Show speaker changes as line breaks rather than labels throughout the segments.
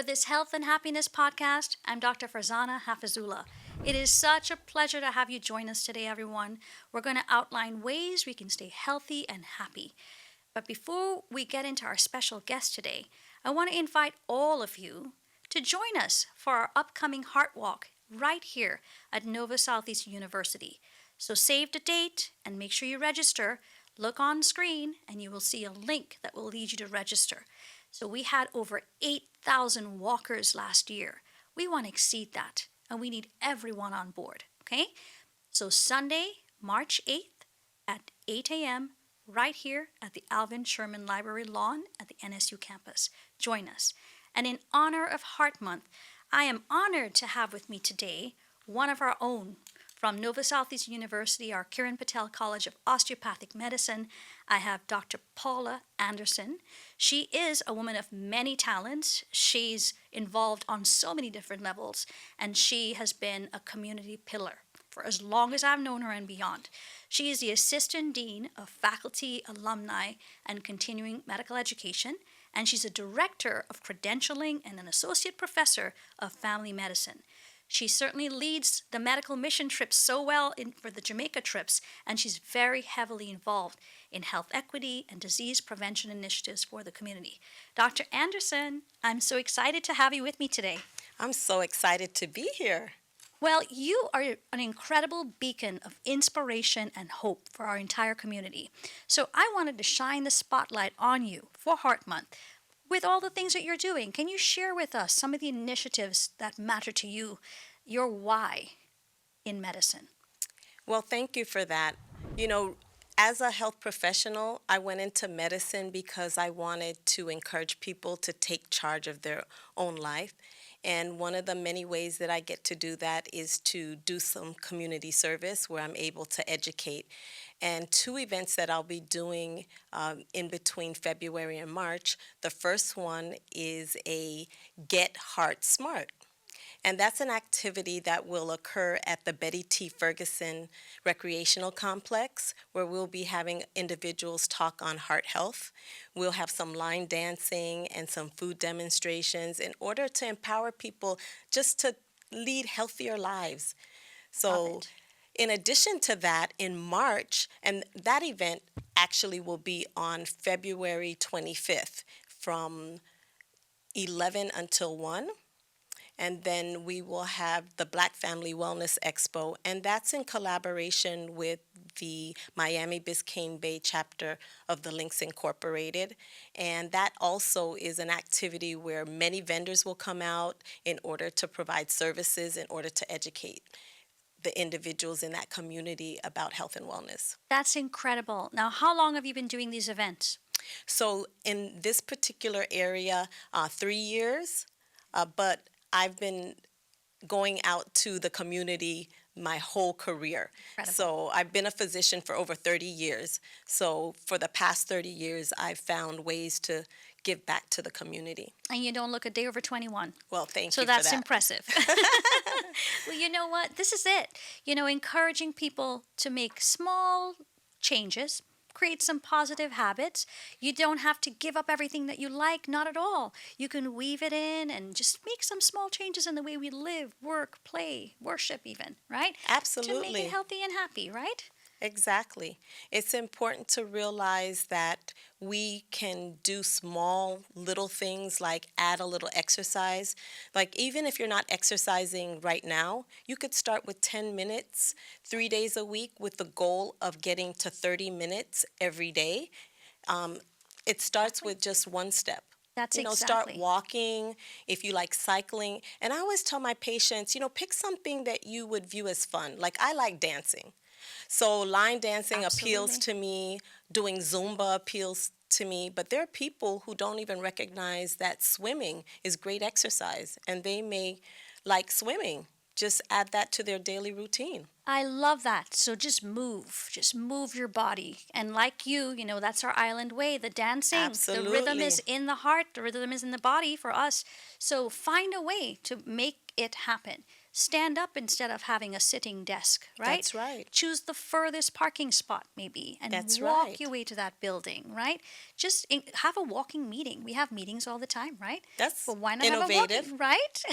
this Health and Happiness podcast. I'm Dr. Farzana Hafizullah. It is such a pleasure to have you join us today, everyone. We're going to outline ways we can stay healthy and happy. But before we get into our special guest today, I want to invite all of you to join us for our upcoming Heart Walk right here at Nova Southeast University. So save the date and make sure you register. Look on screen and you will see a link that will lead you to register. So we had over 8,000 walkers last year. We want to exceed that, and we need everyone on board, okay? So Sunday, March 8th at 8 a.m. right here at the Alvin Sherman Library lawn at the NSU campus. Join us. And in honor of Heart Month, I am honored to have with me today one of our own from Nova Southeast University, our Kiran Patel College of Osteopathic Medicine. I have Dr. Paula Anderson. She is a woman of many talents. She's involved on so many different levels, and she has been a community pillar for as long as I've known her and beyond. She is the Assistant Dean of Faculty, Alumni, and Continuing Medical Education, and she's a Director of Credentialing and an Associate Professor of Family Medicine. She certainly leads the medical mission trips so well for the Jamaica trips, and she's very heavily involved in health equity and disease prevention initiatives for the community. Dr. Anderson, I'm so excited to have you with me today.
I'm so excited to be here.
Well, you are an incredible beacon of inspiration and hope for our entire community. So I wanted to shine the spotlight on you for Heart Month. With all the things that you're doing, can you share with us some of the initiatives that matter to you, your why in medicine?
Well, thank you for that. As a health professional, I went into medicine because I wanted to encourage people to take charge of their own life. And one of the many ways that I get to do that is to do some community service where I'm able to educate. And two events that I'll be doing in between February and March. The first one is a Get Heart Smart. And that's an activity that will occur at the Betty T. Ferguson Recreational Complex, where we'll be having individuals talk on heart health. We'll have some line dancing and some food demonstrations in order to empower people just to lead healthier lives. So, in addition to that, in March, and that event actually will be on February 25th from 11 until 1. And then we will have the Black Family Wellness Expo, and that's in collaboration with the Miami Biscayne Bay chapter of the Links Incorporated. And that also is an activity where many vendors will come out in order to provide services, in order to educate the individuals in that community about health and wellness.
That's incredible. Now, how long have you been doing these events?
So in this particular area, 3 years, but I've been going out to the community my whole career.
Incredible.
So I've been a physician for over 30 years. So for the past 30 years, I've found ways to give back to the community.
And you don't look a day over 21.
Well, thank you
So
for
that's
that.
impressive. Well, you know what? This is it. Encouraging people to make small changes, create some positive habits. You don't have to give up everything that you like, not at all. You can weave it in and just make some small changes in the way we live, work, play, worship even, right?
Absolutely.
To make it healthy and happy, right?
Exactly. It's important to realize that we can do small little things like add a little exercise. Like even if you're not exercising right now, you could start with 10 minutes 3 days a week with the goal of getting to 30 minutes every day. It starts with just one step.
That's exactly.
Start walking, if you like cycling. And I always tell my patients, pick something that you would view as fun. Like I like dancing. So line dancing appeals to me, doing Zumba appeals to me, but there are people who don't even recognize that swimming is great exercise, and they may like swimming. Just add that to their daily routine.
I love that. So just move your body. And like you, that's our island way, the dancing.
Absolutely.
The rhythm is in the heart, the rhythm is in the body for us. So find a way to make it happen. Stand up instead of having a sitting desk, right?
That's right.
Choose the furthest parking spot, maybe, and
That's
walk
right.
your way to that building, right? Have a walking meeting. We have meetings all the time, right?
That's
But why not have a
innovative.
walking, right?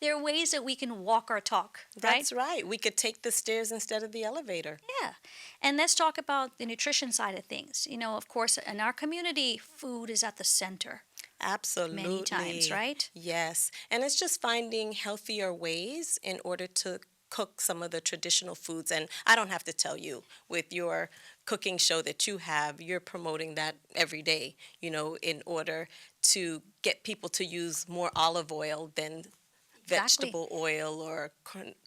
There are ways that we can walk or talk, right?
That's right. We could take the stairs instead of the elevator.
Yeah. And let's talk about the nutrition side of things. Of course, in our community, food is at the center many times,
Absolutely.
right?
Yes. And it's just finding healthier ways in order to cook some of the traditional foods. And I don't have to tell you, with your cooking show that you have, you're promoting that every day, in order to get people to use more olive oil than
Exactly.
vegetable oil or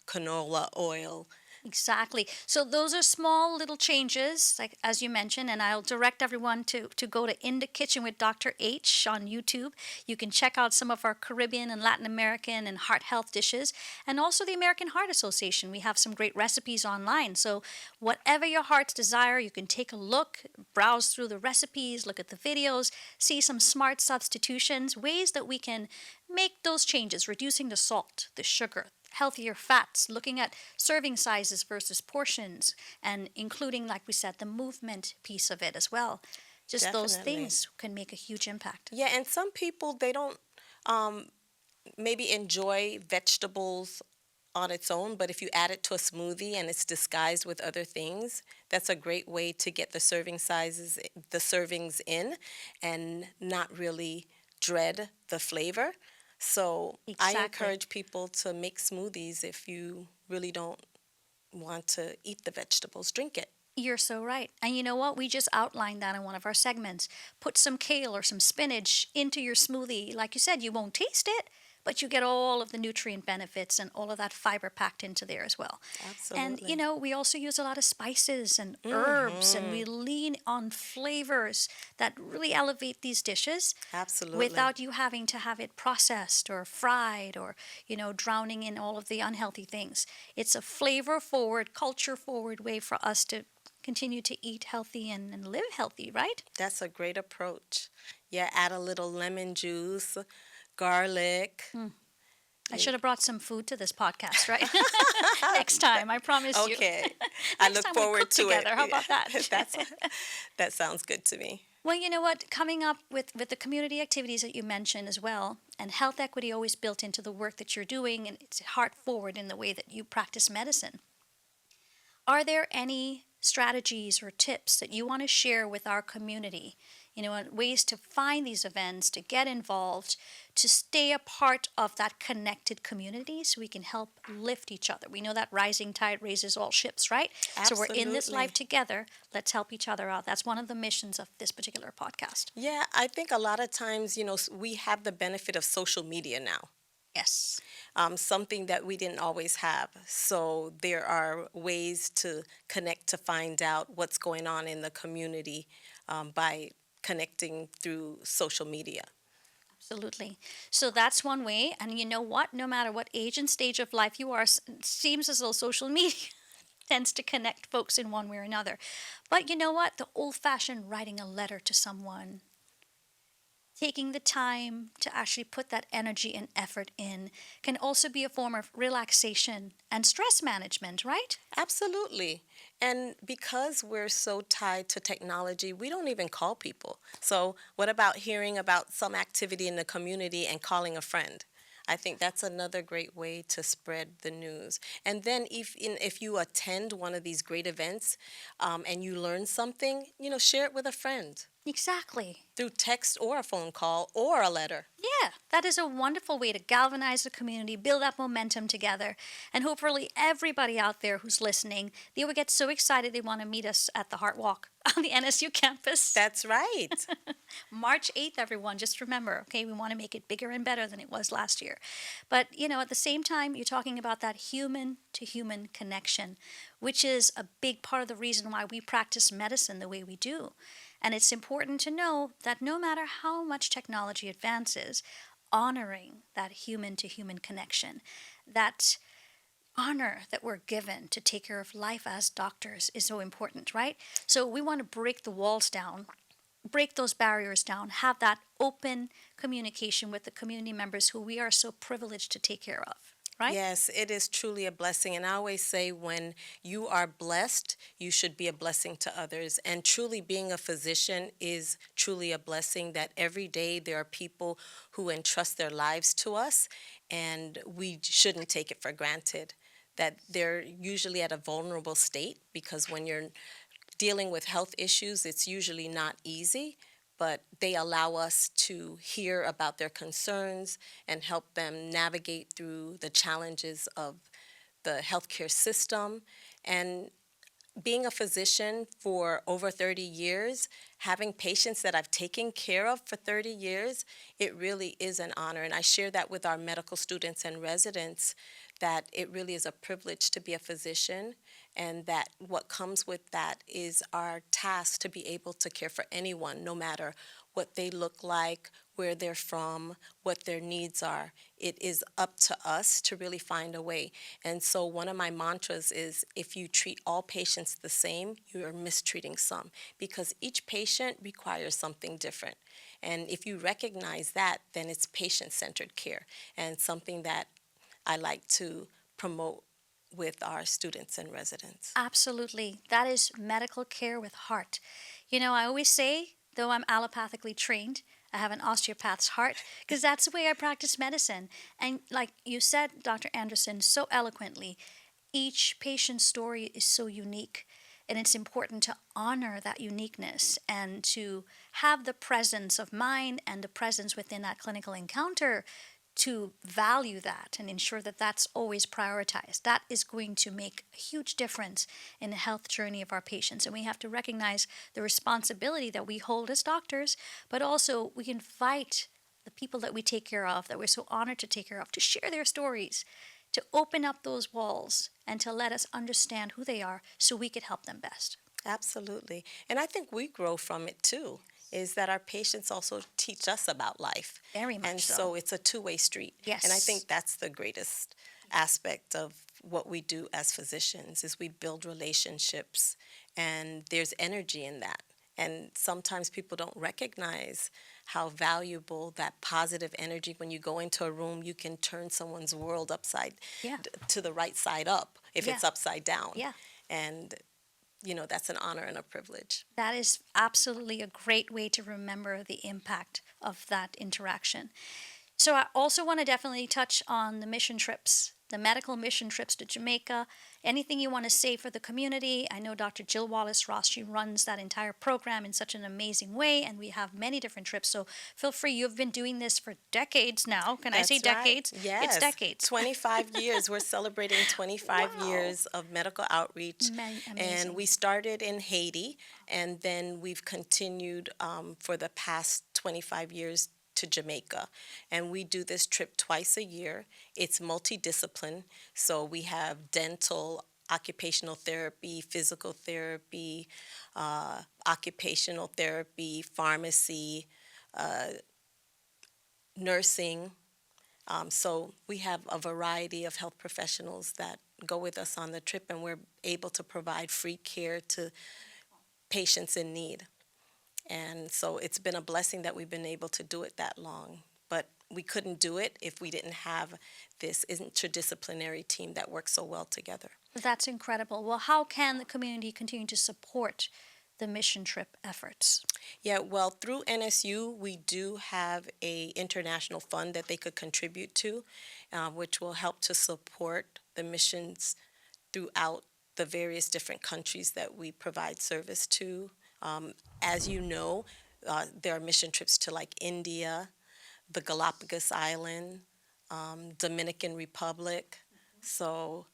canola oil.
Exactly. So those are small little changes, like as you mentioned, and I'll direct everyone to go to In the Kitchen with Dr. H on YouTube. You can check out some of our Caribbean and Latin American and heart health dishes, and also the American Heart Association. We have some great recipes online. So whatever your heart's desire, you can take a look, browse through the recipes, look at the videos, see some smart substitutions, ways that we can make those changes, reducing the salt, the sugar, healthier fats, looking at serving sizes versus portions, and including, like we said, the movement piece of it as well. Just those
Definitely.
things can make a huge impact.
Yeah, and some people, they don't um, maybe enjoy vegetables on its own, but if you add it to a smoothie and it's disguised with other things, that's a great way to get the serving sizes, the servings in, and not really dread the flavor. So I
Exactly.
encourage people to make smoothies if you really don't want to eat the vegetables, drink it.
You're so right. And you know what? We just outlined that in one of our segments. Put some kale or some spinach into your smoothie. Like you said, you won't taste it, but you get all of the nutrient benefits and all of that fiber packed into there as well. And
Absolutely.
we also use a lot of spices and herbs, and
Mm-hmm.
we lean on flavors that really elevate these dishes
Absolutely.
without you having to have it processed or fried or, drowning in all of the unhealthy things. It's a flavor forward, culture forward way for us to continue to eat healthy and live healthy, right?
That's a great approach. Yeah, add a little lemon juice, garlic.
Mm. I
Yeah.
should have brought some food to this podcast, right? Next time, I promise you.
Okay. I
Next
look
time we
forward
cook
to it.
together. How about that?
That's that sounds good to me.
Well, you know what? Coming up with the community activities that you mentioned as well, and health equity always built into the work that you're doing, and it's heart forward in the way that you practice medicine. Are there any strategies or tips that you want to share with our community? Ways to find these events, to get involved, to stay a part of that connected community so we can help lift each other. We know that rising tide raises all ships, right? So we're in this life
Absolutely.
together. Let's help each other out. That's one of the missions of this particular podcast.
Yeah, I think a lot of times, we have the benefit of social media now,
Yes.
something that we didn't always have. So there are ways to connect to find out what's going on in the community by connecting through social media.
Absolutely. So that's one way. And you know what? No matter what age and stage of life you are, it seems as though social media tends to connect folks in one way or another. But you know what? The old fashioned writing a letter to someone, taking the time to actually put that energy and effort in, can also be a form of relaxation and stress management, right?
Absolutely. And because we're so tied to technology, we don't even call people. So, what about hearing about some activity in the community and calling a friend? I think that's another great way to spread the news. And then, if you attend one of these great events and you learn something, share it with a friend
Exactly.
through text or a phone call or a letter.
Yeah, that is a wonderful way to galvanize the community, build that momentum together, and hopefully everybody out there who's listening, they will get so excited they want to meet us at the Heart Walk on the NSU campus.
That's right.
March 8th, everyone, just remember, okay, we want to make it bigger and better than it was last year. But, at the same time, you're talking about that human to human connection, which is a big part of the reason why we practice medicine the way we do. And it's important to know that no matter how much technology advances, honoring that human to human connection, that honor that we're given to take care of life as doctors is so important, right? So we want to break the walls down, break those barriers down, have that open communication with the community members who we are so privileged to take care of. right?
Yes, it is truly a blessing. And I always say when you are blessed, you should be a blessing to others. And truly being a physician is truly a blessing that every day there are people who entrust their lives to us, and we shouldn't take it for granted. That they're usually at a vulnerable state because when you're dealing with health issues, it's usually not easy, but they allow us to hear about their concerns and help them navigate through the challenges of the healthcare system. And being a physician for over 30 years, having patients that I've taken care of for 30 years, it really is an honor. And I share that with our medical students and residents that it really is a privilege to be a physician, and that what comes with that is our task to be able to care for anyone, no matter what they look like, where they're from, what their needs are. It is up to us to really find a way. And so one of my mantras is if you treat all patients the same, you are mistreating some because each patient requires something different. And if you recognize that, then it's patient-centered care and something that I like to promote with our students and residents.
Absolutely. That is medical care with heart. I always say, though I'm allopathically trained, I have an osteopath's heart because that's the way I practice medicine. And like you said, Dr. Anderson, so eloquently, each patient's story is so unique. And it's important to honor that uniqueness and to have the presence of mind and the presence within that clinical encounter to value that and ensure that that's always prioritized. That is going to make a huge difference in the health journey of our patients. And we have to recognize the responsibility that we hold as doctors, but also we invite the people that we take care of, that we're so honored to take care of, to share their stories, to open up those walls and to let us understand who they are so we could help them best.
Absolutely. And I think we grow from it too, is that our patients also teach us about life.
Very
And
much so.
so it's a two-way street. And I
Yes.
think that's the greatest aspect of what we do as physicians is we build relationships, and there's energy in that. And sometimes people don't recognize how valuable that positive energy, when you go into a room, you can turn someone's world upside
Yeah.
to the right side up if
Yeah.
it's upside down.
Yeah.
And that's an honor and a privilege.
That is absolutely a great way to remember the impact of that interaction. So, I also want to definitely touch on the mission trips, the medical mission trips to Jamaica. Anything you want to say for the community? I know Dr. Jill Wallace Ross, she runs that entire program in such an amazing way, and we have many different trips. So, feel free. You've been doing this for decades now. Can I say
That's right.
decades? It's
Yes.
decades.
25 years. We're celebrating 25
Wow.
years of medical outreach. And
Amazing.
we started in Haiti, and then we've continued for the past 25 years to Jamaica. And we do this trip twice a year. It's multidiscipline. So we have dental, occupational therapy, physical therapy, occupational therapy, pharmacy, uh, nursing. So we have a variety of health professionals that go with us on the trip, and we're able to provide free care to patients in need. And so it's been a blessing that we've been able to do it that long. But we couldn't do it if we didn't have this interdisciplinary team that works so well together.
That's incredible. Well, how can the community continue to support the mission trip efforts?
Yeah, well, through NSU, we do have a international fund that they could contribute to, which will help to support the missions throughout the various different countries that we provide service to. Um, as you know, there are mission trips to like India, the Galapagos Island, Dominican Republic, so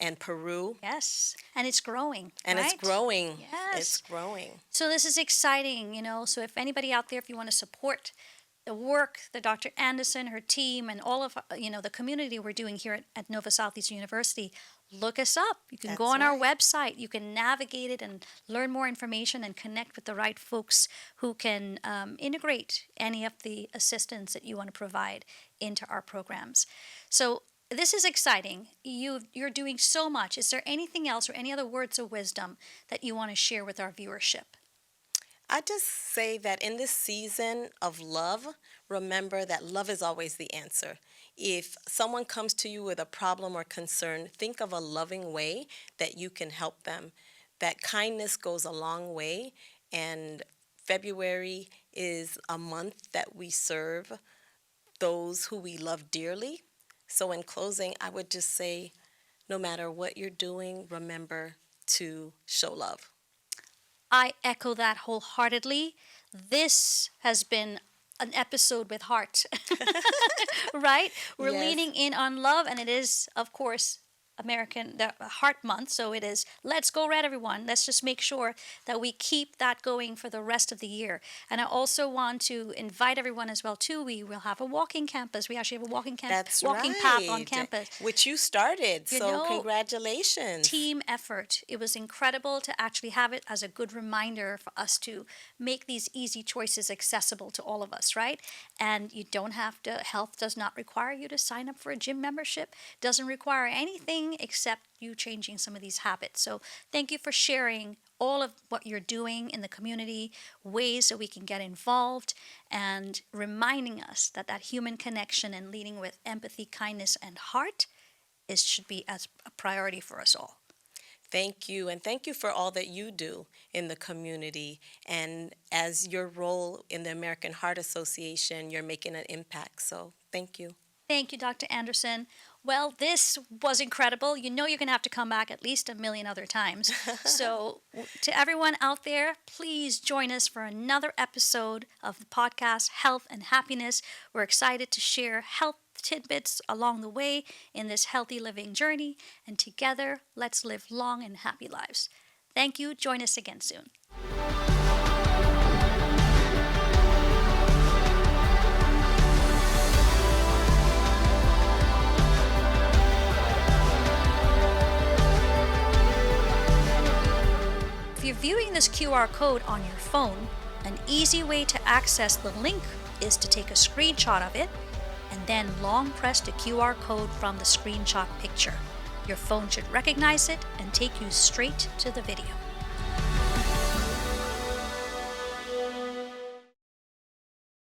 and Peru,
Yes, and it's growing,
and it's
right?
growing. It's
Yes.
growing.
So this is exciting. So if anybody out there, if you want to support the work that Dr. Anderson, her team, and all of the community we're doing here at Nova Southeast University, look us up. You can go
That's
on our
right.
website. You can navigate it and learn more information and connect with the right folks who can integrate any of the assistance that you want to provide into our programs. So this is exciting. You're doing so much. Is there anything else or any other words of wisdom that you want to share with our viewership?
I just say that in this season of love, remember that love is always the answer. If someone comes to you with a problem or concern, think of a loving way that you can help them. That kindness goes a long way, and February is a month that we serve those who we love dearly. So, in closing, I would just say no matter what you're doing, remember to show love.
I echo that wholeheartedly. This has been an episode with heart, right? We're
Yes,
leaning in on love, and it is, of course, the Heart Month. So it is, let's go red, everyone. Let's just make sure that we keep that going for the rest of the year. And I also want to invite everyone as well, too. We will have a walking campus. We actually have a
that's
walking path on
right.
campus.
Which you started,
You
so
know,
congratulations.
team effort. It was incredible to actually have it as a good reminder for us to make these easy choices accessible to all of us, right? And you don't have to, health does not require you to sign up for a gym membership, doesn't require anything except you changing some of these habits. So thank you for sharing all of what you're doing in the community, ways that we can get involved, and reminding us that that human connection and leading with empathy, kindness, and heart is should be as a priority for us all.
Thank you, and thank you for all that you do in the community. And as your role in the American Heart Association, you're making an impact. So thank you.
Thank you, Dr. Anderson. Well, this was incredible. You know you're going to have to come back at least a million other times. So, to everyone out there, please join us for another episode of the podcast, Health and Happiness. We're excited to share health tidbits along the way in this healthy living journey. And together, let's live long and happy lives. Thank you. Join us again soon. If you're viewing this QR code on your phone, an easy way to access the link is to take a screenshot of it and then long press the QR code from the screenshot picture. Your phone should recognize it and take you straight to the video.